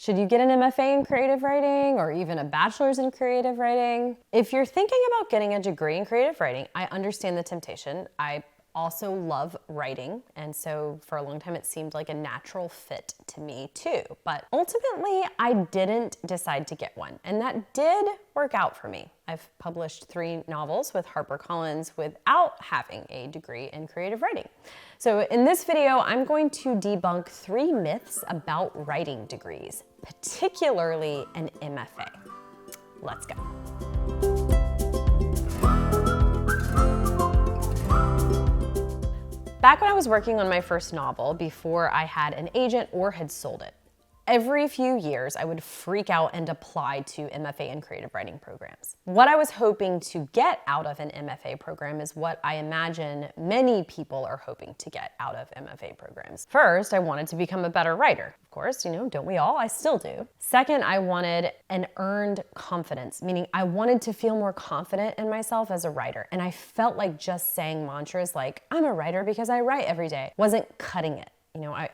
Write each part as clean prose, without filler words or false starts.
Should you get an MFA in creative writing or even a bachelor's in creative writing? If you're thinking about getting a degree in creative writing, I understand the temptation. I also love writing, and so for a long time it seemed like a natural fit to me too. But ultimately, I didn't decide to get one, and that did work out for me. I've published 3 novels with HarperCollins without having a degree in creative writing. So in this video, I'm going to debunk 3 myths about writing degrees, particularly an MFA. Let's go. Back when I was working on my first novel, before I had an agent or had sold it, every few years I would freak out and apply to MFA and creative writing programs. What I was hoping to get out of an MFA program is what I imagine many people are hoping to get out of MFA programs. First, I wanted to become a better writer. Of course, don't we all? I still do. Second, I wanted an earned confidence, meaning I wanted to feel more confident in myself as a writer. And I felt like just saying mantras like, I'm a writer because I write every day, wasn't cutting it.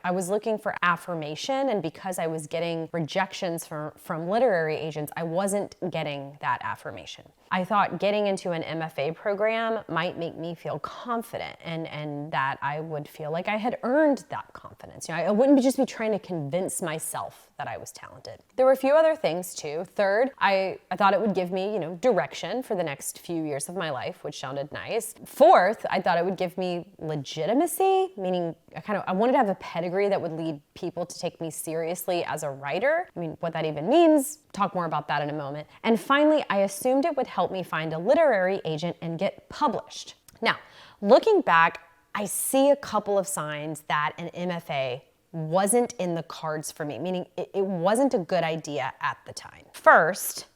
I was looking for affirmation, and because I was getting rejections from literary agents, I wasn't getting that affirmation. I thought getting into an MFA program might make me feel confident and that I would feel like I had earned that confidence. I wouldn't just be trying to convince myself that I was talented. There were a few other things too. Third, I thought it would give me, direction for the next few years of my life, which sounded nice. Fourth, I thought it would give me legitimacy, meaning I wanted to have a pedigree that would lead people to take me seriously as a writer. What that even means, talk more about that in a moment. And finally, I assumed it would help me find a literary agent and get published. Now, looking back, I see a couple of signs that an MFA wasn't in the cards for me, meaning it wasn't a good idea at the time. First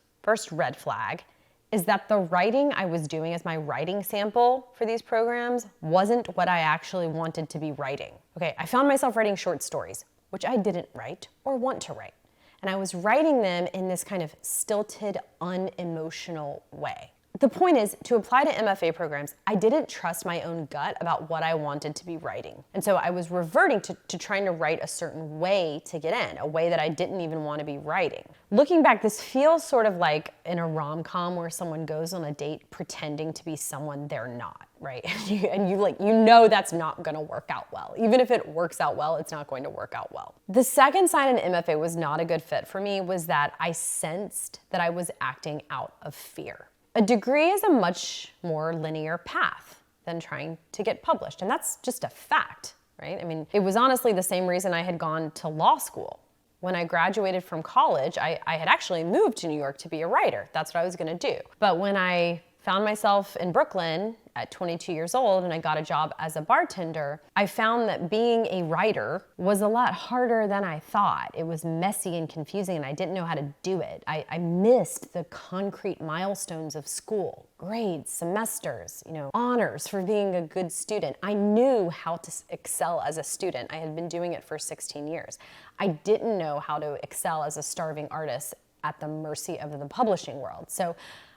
red flag is that the writing I was doing as my writing sample for these programs wasn't what I actually wanted to be writing. Okay, I found myself writing short stories, which I didn't write or want to write. And I was writing them in this kind of stilted, unemotional way. The point is, to apply to MFA programs, I didn't trust my own gut about what I wanted to be writing. And so I was reverting to trying to write a certain way to get in, a way that I didn't even want to be writing. Looking back, this feels sort of like in a rom-com where someone goes on a date pretending to be someone they're not, right? And you that's not gonna work out well. Even if it works out well, it's not going to work out well. The second sign an MFA was not a good fit for me was that I sensed that I was acting out of fear. A degree is a much more linear path than trying to get published, and that's just a fact, right? It was honestly the same reason I had gone to law school. When I graduated from college, I had actually moved to New York to be a writer. That's what I was gonna do. But when I found myself in Brooklyn at 22 years old and I got a job as a bartender, I found that being a writer was a lot harder than I thought. It was messy and confusing and I didn't know how to do it. I missed the concrete milestones of school, grades, semesters, honors for being a good student. I knew how to excel as a student. I had been doing it for 16 years. I didn't know how to excel as a starving artist at the mercy of the publishing world. So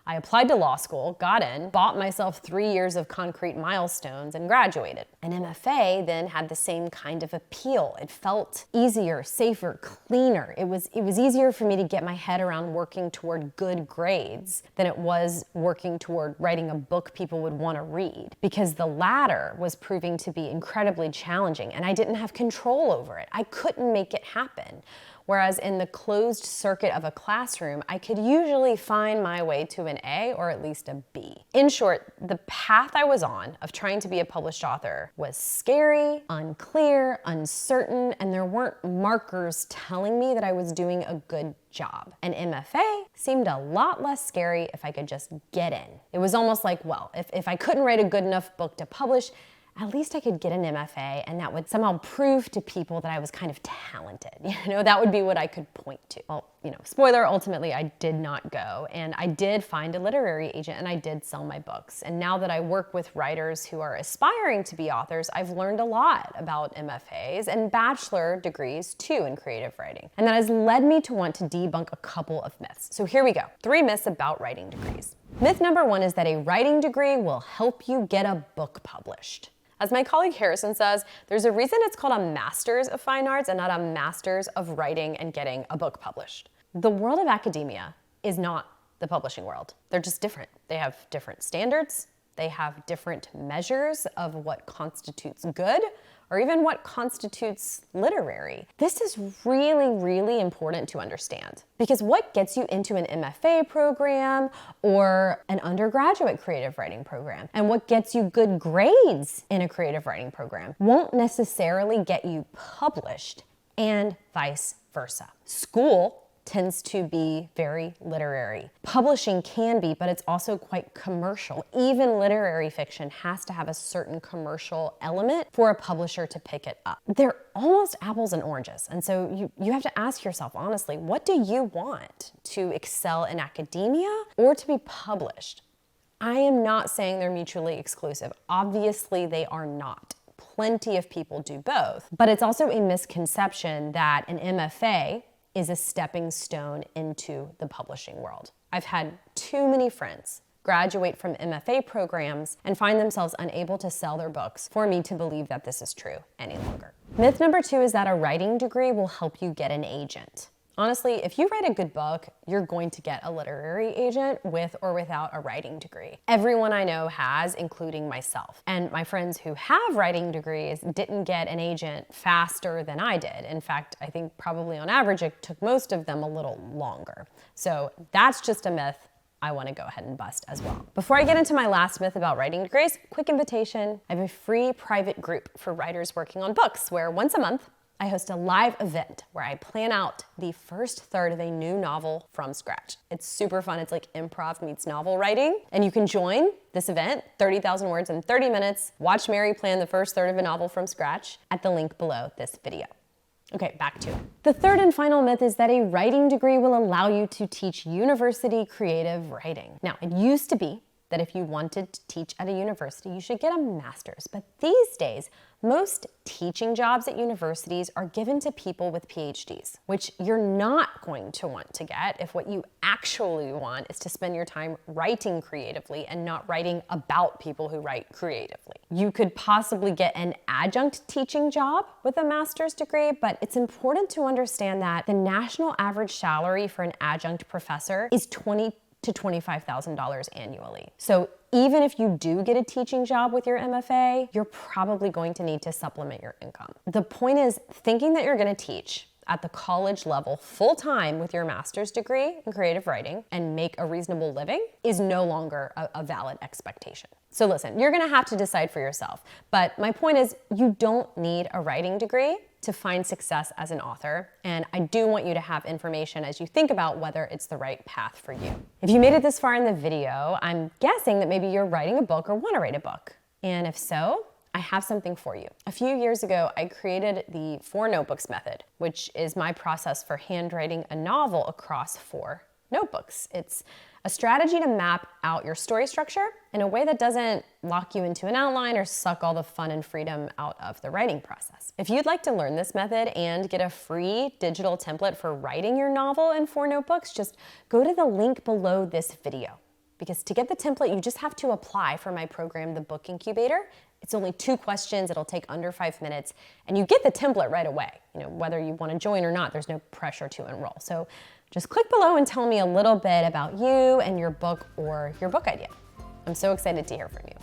I applied to law school, got in, bought myself 3 years of concrete milestones, and graduated. An MFA then had the same kind of appeal. It felt easier, safer, cleaner. It was easier for me to get my head around working toward good grades than it was working toward writing a book people would want to read, because the latter was proving to be incredibly challenging, and I didn't have control over it. I couldn't make it happen. Whereas in the closed circuit of a classroom, I could usually find my way to an A or at least a B. In short, the path I was on of trying to be a published author was scary, unclear, uncertain, and there weren't markers telling me that I was doing a good job. An MFA seemed a lot less scary if I could just get in. It was almost like, well, if I couldn't write a good enough book to publish, at least I could get an MFA and that would somehow prove to people that I was kind of talented. That would be what I could point to. Well, spoiler, ultimately I did not go, and I did find a literary agent and I did sell my books. And now that I work with writers who are aspiring to be authors, I've learned a lot about MFAs and bachelor degrees too in creative writing. And that has led me to want to debunk a couple of myths. So here we go. 3 myths about writing degrees. Myth number 1 is that a writing degree will help you get a book published. As my colleague Harrison says, there's a reason it's called a Master's of Fine Arts and not a Master's of Writing and getting a book published. The world of academia is not the publishing world. They're just different. They have different standards. They have different measures of what constitutes good or even what constitutes literary. This is really, really important to understand because what gets you into an MFA program or an undergraduate creative writing program and what gets you good grades in a creative writing program won't necessarily get you published, and vice versa. School tends to be very literary. Publishing can be, but it's also quite commercial. Even literary fiction has to have a certain commercial element for a publisher to pick it up. They're almost apples and oranges. And so you have to ask yourself, honestly, what do you want? To excel in academia or to be published? I am not saying they're mutually exclusive. Obviously, they are not. Plenty of people do both. But it's also a misconception that an MFA is a stepping stone into the publishing world. I've had too many friends graduate from MFA programs and find themselves unable to sell their books for me to believe that this is true any longer. Myth number 2 is that a writing degree will help you get an agent. Honestly, if you write a good book, you're going to get a literary agent with or without a writing degree. Everyone I know has, including myself. And my friends who have writing degrees didn't get an agent faster than I did. In fact, I think probably on average, it took most of them a little longer. So that's just a myth I want to go ahead and bust as well. Before I get into my last myth about writing degrees, quick invitation. I have a free private group for writers working on books where once a month, I host a live event where I plan out the first third of a new novel from scratch. It's super fun. It's like improv meets novel writing. And you can join this event, 30,000 words in 30 minutes. Watch Mary plan the first third of a novel from scratch at the link below this video. Okay, back to it. The third and final myth is that a writing degree will allow you to teach university creative writing. Now, it used to be that if you wanted to teach at a university, you should get a master's. But these days, most teaching jobs at universities are given to people with PhDs, which you're not going to want to get if what you actually want is to spend your time writing creatively and not writing about people who write creatively. You could possibly get an adjunct teaching job with a master's degree, but it's important to understand that the national average salary for an adjunct professor is $20,000 to $25,000 annually. So even if you do get a teaching job with your MFA, you're probably going to need to supplement your income. The point is, thinking that you're going to teach at the college level full-time with your master's degree in creative writing and make a reasonable living is no longer a valid expectation. So listen, you're going to have to decide for yourself. But my point is, you don't need a writing degree to find success as an author, and I do want you to have information as you think about whether it's the right path for you. If you made it this far in the video, I'm guessing that maybe you're writing a book or want to write a book. And if so, I have something for you. A few years ago, I created the 4 notebooks method, which is my process for handwriting a novel across 4 notebooks. It's a strategy to map out your story structure in a way that doesn't lock you into an outline or suck all the fun and freedom out of the writing process. If you'd like to learn this method and get a free digital template for writing your novel in 4 notebooks, just go to the link below this video. Because to get the template, you just have to apply for my program, the Book Incubator. It's only 2 questions, it'll take under 5 minutes, and you get the template right away. You know, whether you want to join or not, there's no pressure to enroll. So just click below and tell me a little bit about you and your book or your book idea. I'm so excited to hear from you.